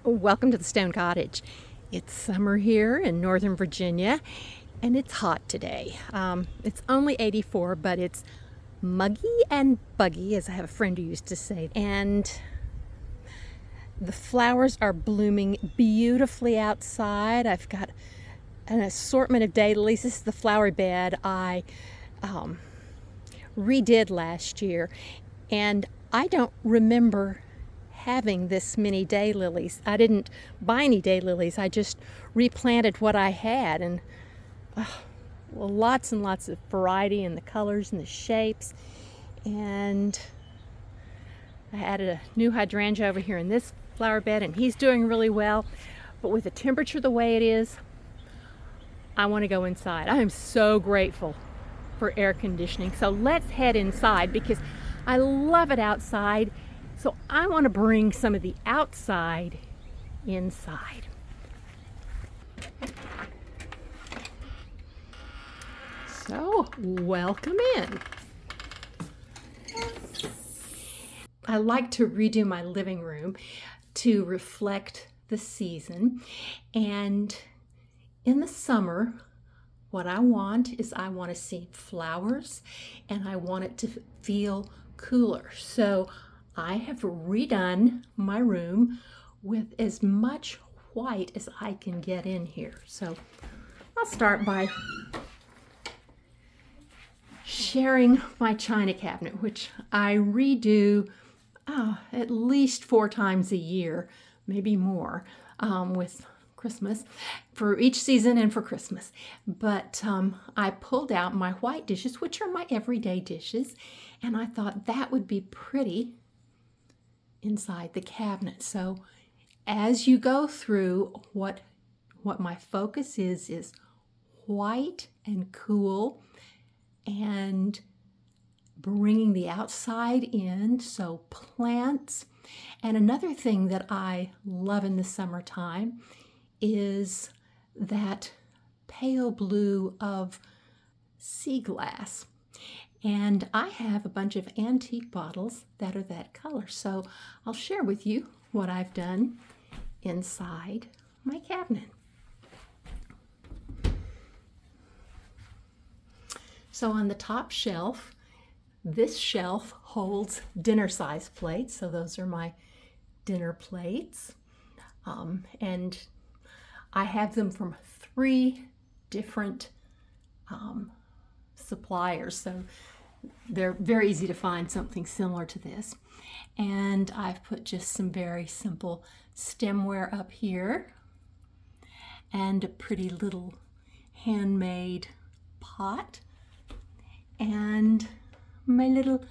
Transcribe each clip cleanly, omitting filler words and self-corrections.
Welcome to the Stone Cottage. It's summer here in Northern Virginia and it's hot today. It's only 84, but it's muggy and buggy, as I have a friend who used to say. And the flowers are blooming beautifully outside. I've got an assortment of daylilies. This is the flower bed I redid last year, and I don't remember having this many daylilies. I didn't buy any daylilies. I just replanted what I had, and well, lots and lots of variety in the colors and the shapes. And I added a new hydrangea over here in this flower bed, and he's doing really well. But with the temperature the way it is, I want to go inside. I am so grateful for air conditioning. So let's head inside because I love it outside. So I want to bring some of the outside inside. So welcome in. I like to redo my living room to reflect the season. And in the summer, what I want to see flowers, and I want it to feel cooler. So I have redone my room with as much white as I can get in here. So I'll start by sharing my china cabinet, which I redo at least 4 times a year, maybe more, with Christmas, for each season and for Christmas. But I pulled out my white dishes, which are my everyday dishes, and I thought that would be pretty inside the cabinet. So as you go through, what my focus is white and cool, and bringing the outside in, so plants. And another thing that I love in the summertime is that pale blue of sea glass. And I have a bunch of antique bottles that are that color. So I'll share with you what I've done inside my cabinet. So on the top shelf, this shelf holds dinner size plates. So those are my dinner plates. And I have them from 3 different suppliers. So they're very easy to find something similar to this. And I've put just some very simple stemware up here and a pretty little handmade pot and my little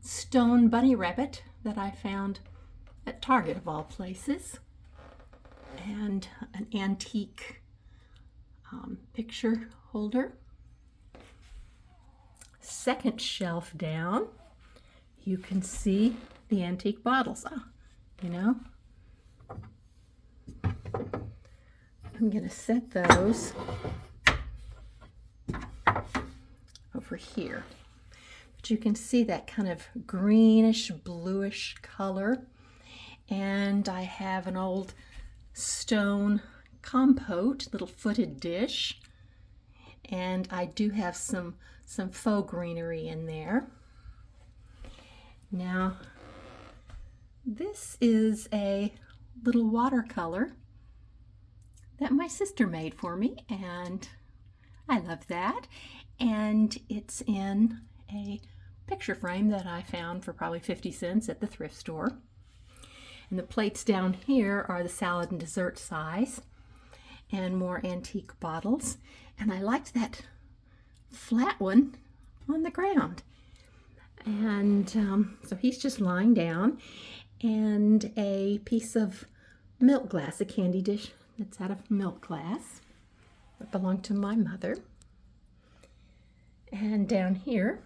stone bunny rabbit that I found at Target of all places, and an antique picture holder. Second shelf down, you can see the antique bottles. I'm going to set those over here. But you can see that kind of greenish, bluish color. And I have an old stone compote, little footed dish. And I do have some faux greenery in there. Now, this is a little watercolor that my sister made for me, and I love that. And it's in a picture frame that I found for probably 50 cents at the thrift store. And the plates down here are the salad and dessert size, and more antique bottles. And I liked that flat one on the ground. And so he's just lying down, and a piece of milk glass, a candy dish that's out of milk glass that belonged to my mother. And down here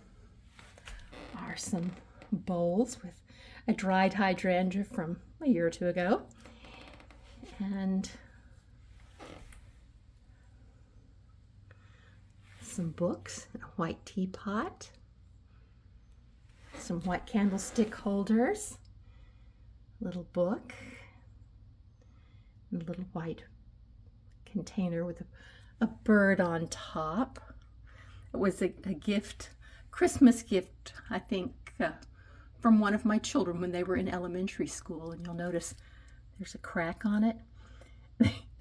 are some bowls with a dried hydrangea from a year or 2 ago, and some books, a white teapot, some white candlestick holders, little book, A little white container with a bird on top. It was a gift, Christmas gift, I think, from one of my children when they were in elementary school. And you'll notice there's a crack on it.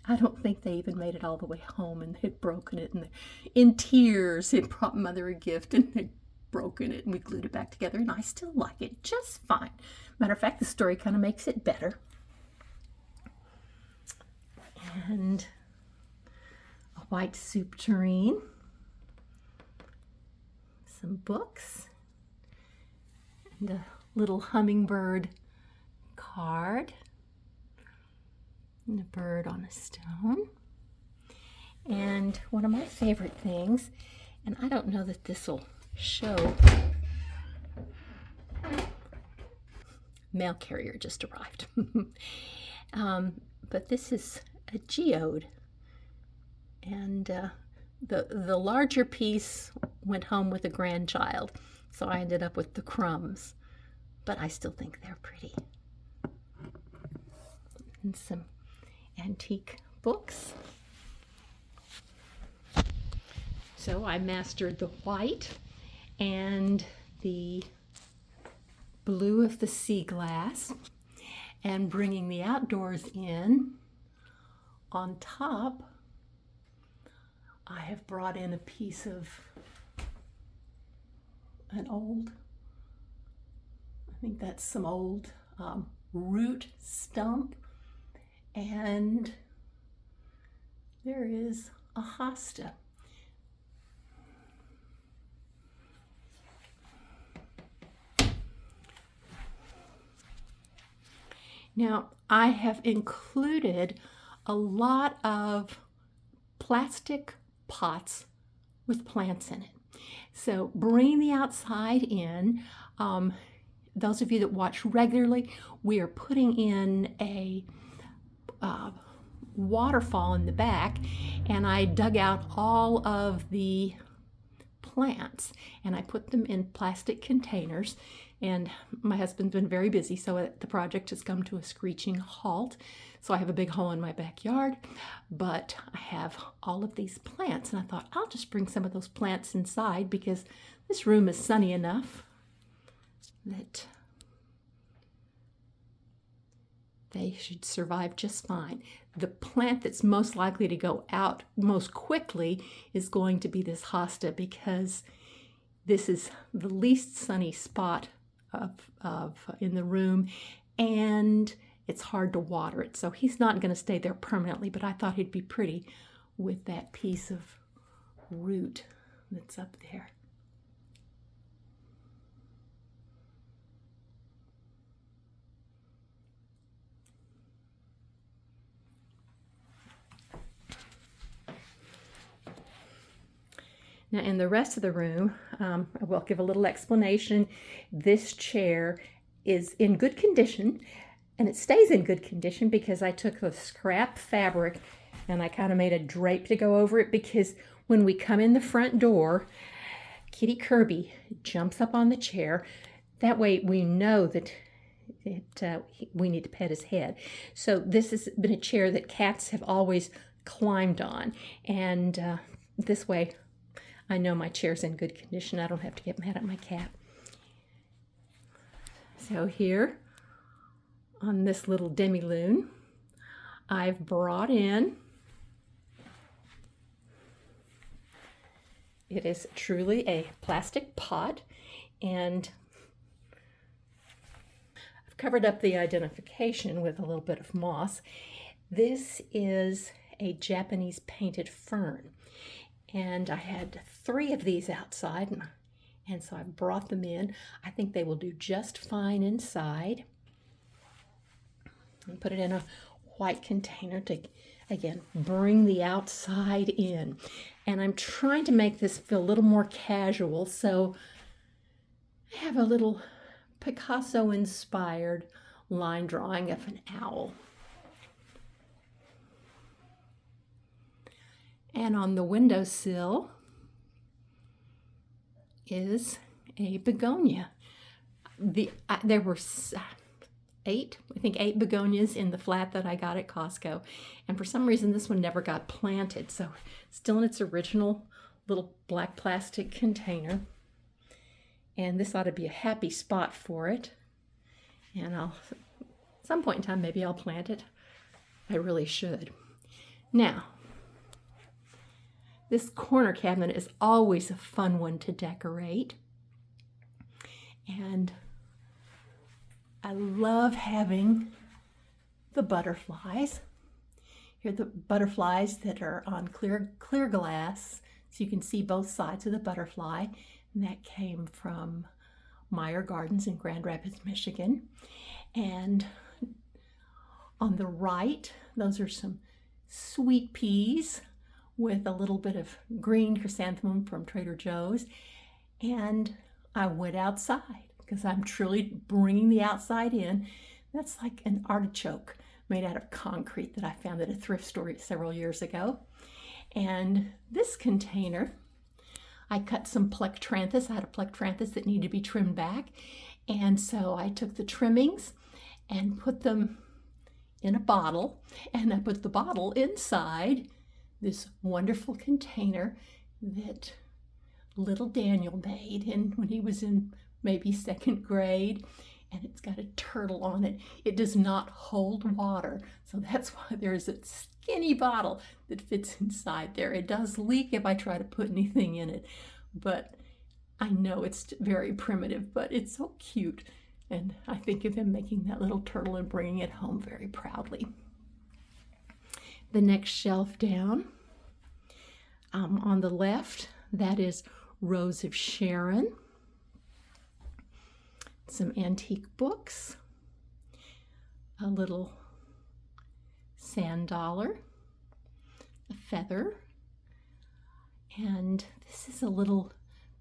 I don't think they even made it all the way home, and they'd broken it. And in tears, it brought Mother a gift, and they'd broken it, and we glued it back together, and I still like it just fine. Matter of fact, the story kind of makes it better. And a white soup tureen, some books, and a little hummingbird card, and a bird on a stone. And one of my favorite things, and I don't know that this will show, mail carrier just arrived. But this is a geode, and the larger piece went home with a grandchild, so I ended up with the crumbs, but I still think they're pretty. And some antique books. So I mastered the white and the blue of the sea glass, and bringing the outdoors in. On top, I have brought in a piece of an old, I think that's some old root stump, and there is a hosta. Now, I have included a lot of plastic pots with plants in it. So bring the outside in. Those of you that watch regularly, we are putting in a waterfall in the back, and I dug out all of the plants and I put them in plastic containers. And my husband's been very busy, so the project has come to a screeching halt. So I have a big hole in my backyard, but I have all of these plants, and I thought I'll just bring some of those plants inside because this room is sunny enough that they should survive just fine. The plant that's most likely to go out most quickly is going to be this hosta, because this is the least sunny spot of in the room, and it's hard to water it, so he's not going to stay there permanently, but I thought he'd be pretty with that piece of root that's up there. Now in the rest of the room, I will give a little explanation. This chair is in good condition, and it stays in good condition because I took the scrap fabric and I kind of made a drape to go over it, because when we come in the front door, Kitty Kirby jumps up on the chair. That way we know that we need to pet his head. So this has been a chair that cats have always climbed on, and this way I know my chair's in good condition. I don't have to get mad at my cat. So here on this little demi-lune, I've brought in, it is truly a plastic pot, and I've covered up the identification with a little bit of moss. This is a Japanese painted fern. And I had 3 of these outside, and so I brought them in. I think they will do just fine inside. And put it in a white container to, again, bring the outside in. And I'm trying to make this feel a little more casual, so I have a little Picasso-inspired line drawing of an owl. And on the windowsill is a begonia. There were eight begonias in the flat that I got at Costco. And for some reason, this one never got planted. So it's still in its original little black plastic container. And this ought to be a happy spot for it. And at some point in time, maybe I'll plant it. I really should. Now, this corner cabinet is always a fun one to decorate. And I love having the butterflies. Here are the butterflies that are on clear glass, so you can see both sides of the butterfly. And that came from Meyer Gardens in Grand Rapids, Michigan. And on the right, those are some sweet peas with a little bit of green chrysanthemum from Trader Joe's. And I went outside because I'm truly bringing the outside in. That's like an artichoke made out of concrete that I found at a thrift store several years ago. And this container, I cut some plectranthus. I had a plectranthus that needed to be trimmed back. And so I took the trimmings and put them in a bottle. And I put the bottle inside this wonderful container that little Daniel made when he was in maybe second grade. And it's got a turtle on it. It does not hold water. So that's why there's a skinny bottle that fits inside there. It does leak if I try to put anything in it. But I know it's very primitive, but it's so cute. And I think of him making that little turtle and bringing it home very proudly. The next shelf down, on the left, that is Rose of Sharon. Some antique books, a little sand dollar, a feather, and this is a little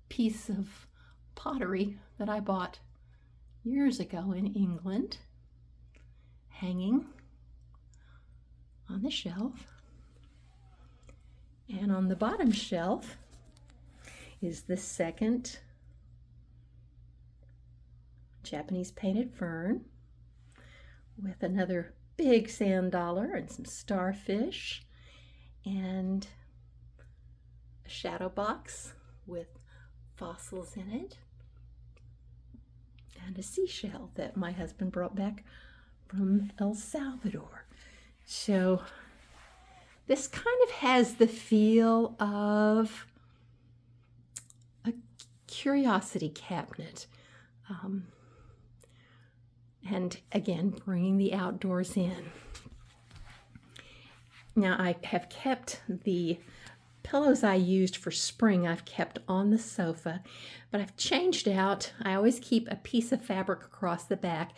piece of pottery that I bought years ago in England, hanging on the shelf. And on the bottom shelf is the second Japanese painted fern with another big sand dollar and some starfish and a shadow box with fossils in it and a seashell that my husband brought back from El Salvador. So this kind of has the feel of a curiosity cabinet. And again, bringing the outdoors in. Now I have kept the pillows I used for spring, I've kept on the sofa, but I've changed out. I always keep a piece of fabric across the back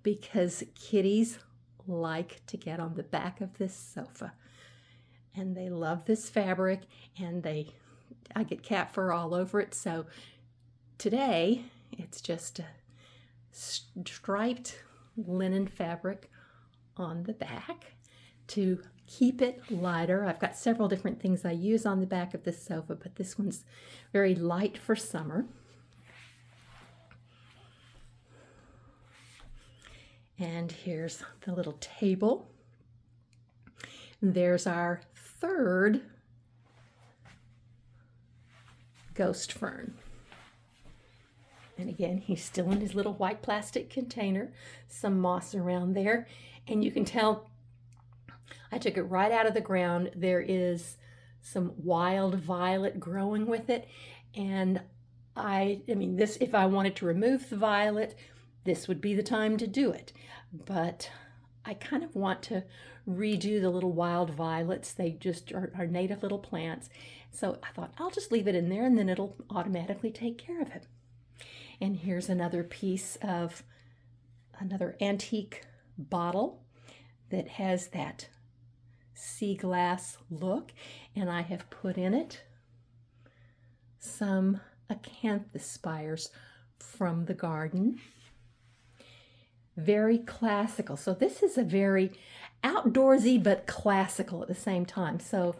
because kitties like to get on the back of this sofa. And they love this fabric, and I get cat fur all over it. So today it's just a striped linen fabric on the back to keep it lighter. I've got several different things I use on the back of this sofa, but this one's very light for summer. And here's the little table. There's our third ghost fern. And again, he's still in his little white plastic container, some moss around there. And you can tell I took it right out of the ground. There is some wild violet growing with it. And I mean, this, if I wanted to remove the violet, this would be the time to do it. But I kind of want to redo the little wild violets. They just are native little plants. So I thought I'll just leave it in there and then it'll automatically take care of it. And here's another piece of another antique bottle that has that sea glass look. And I have put in it some acanthus spires from the garden. Very classical. So this is a very outdoorsy but classical at the same time. So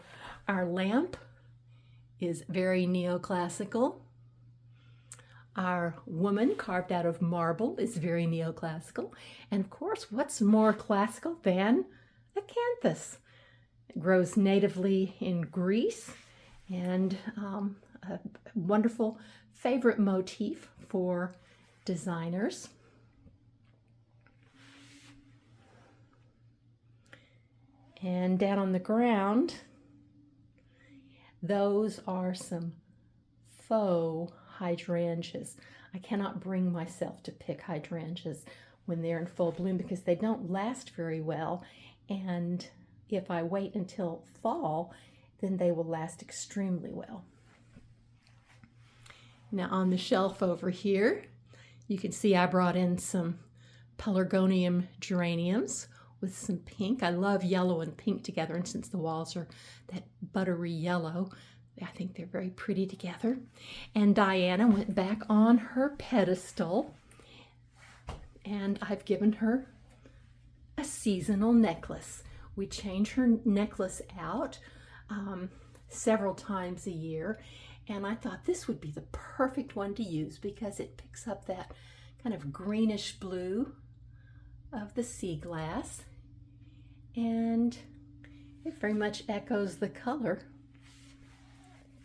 our lamp is very neoclassical. Our woman carved out of marble is very neoclassical. And of course, what's more classical than acanthus? It grows natively in Greece and a wonderful favorite motif for designers. And down on the ground, those are some faux hydrangeas. I cannot bring myself to pick hydrangeas when they're in full bloom because they don't last very well. And if I wait until fall, then they will last extremely well. Now on the shelf over here, you can see I brought in some pelargonium geraniums with some pink. I love yellow and pink together, and since the walls are that buttery yellow, I think they're very pretty together. And Diana went back on her pedestal, and I've given her a seasonal necklace. We change her necklace out several times a year, and I thought this would be the perfect one to use because it picks up that kind of greenish blue of the sea glass, and it very much echoes the color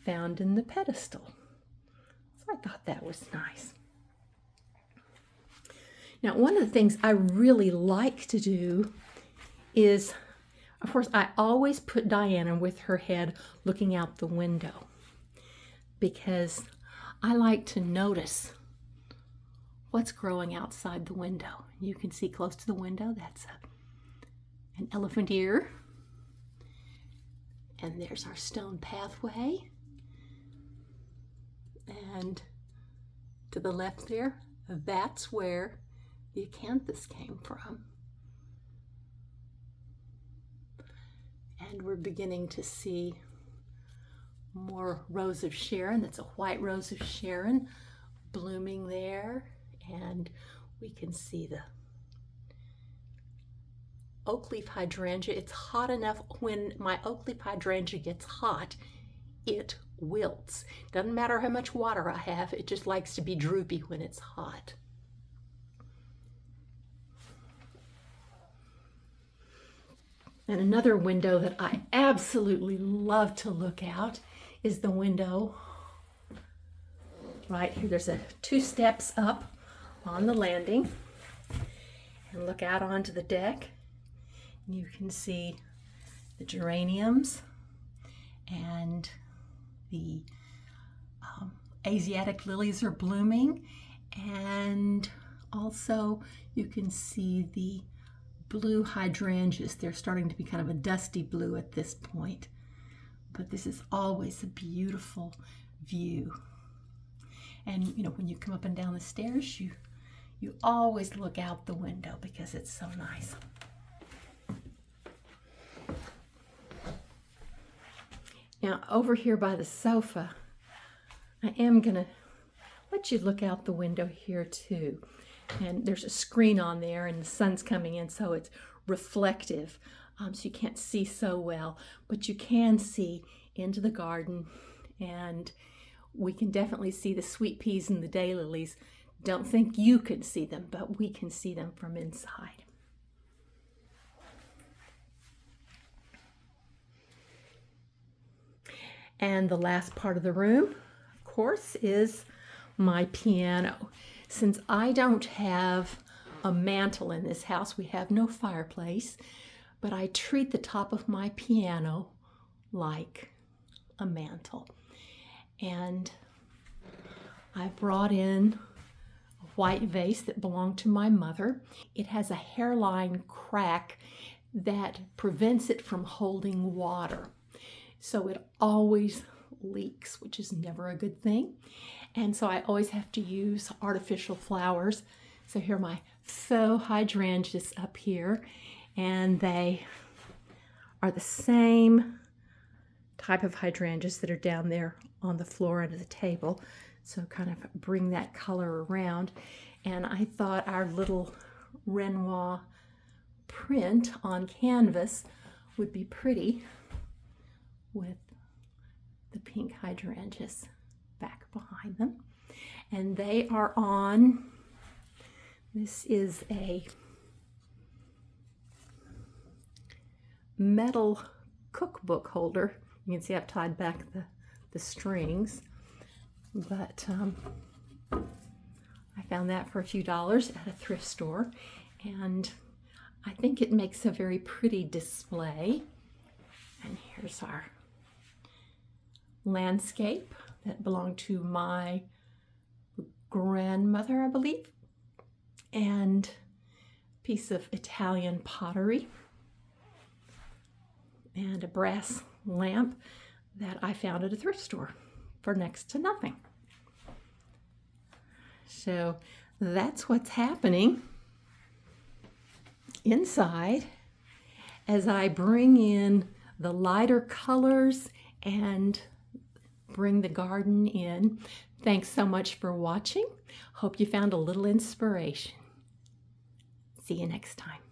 found in the pedestal. So I thought that was nice. Now, one of the things I really like to do is, of course, I always put Diana with her head looking out the window because I like to notice what's growing outside the window. You can see close to the window, that's an elephant ear. And there's our stone pathway. And to the left there, that's where the acanthus came from. And we're beginning to see more Rose of Sharon. That's a white Rose of Sharon blooming there. And we can see the oak leaf hydrangea. It's hot enough. When my oak leaf hydrangea gets hot, it wilts. Doesn't matter how much water I have, it just likes to be droopy when it's hot. And another window that I absolutely love to look out is the window right here. There's 2 steps up on the landing, and look out onto the deck. You can see the geraniums and the Asiatic lilies are blooming, and also you can see the blue hydrangeas. They're starting to be kind of a dusty blue at this point, but this is always a beautiful view. And you know, when you come up and down the stairs, you always look out the window because it's so nice. Now over here by the sofa, I am gonna let you look out the window here too. And there's a screen on there and the sun's coming in, so it's reflective. So you can't see so well, but you can see into the garden, and we can definitely see the sweet peas and the daylilies. Don't think you can see them, but we can see them from inside. And the last part of the room, of course, is my piano. Since I don't have a mantle in this house, we have no fireplace, but I treat the top of my piano like a mantle. And I brought in a white vase that belonged to my mother. It has a hairline crack that prevents it from holding water. So it always leaks, which is never a good thing. And so I always have to use artificial flowers. So here are my faux hydrangeas up here, and they are the same type of hydrangeas that are down there on the floor under the table. So kind of bring that color around. And I thought our little Renoir print on canvas would be pretty with the pink hydrangeas back behind them. And they are on, this is a metal cookbook holder. You can see I've tied back the strings, but I found that for a few dollars at a thrift store, and I think it makes a very pretty display. And here's our landscape that belonged to my grandmother, I believe, and a piece of Italian pottery, and a brass lamp that I found at a thrift store for next to nothing. So that's what's happening inside as I bring in the lighter colors and bring the garden in. Thanks so much for watching. Hope you found a little inspiration. See you next time.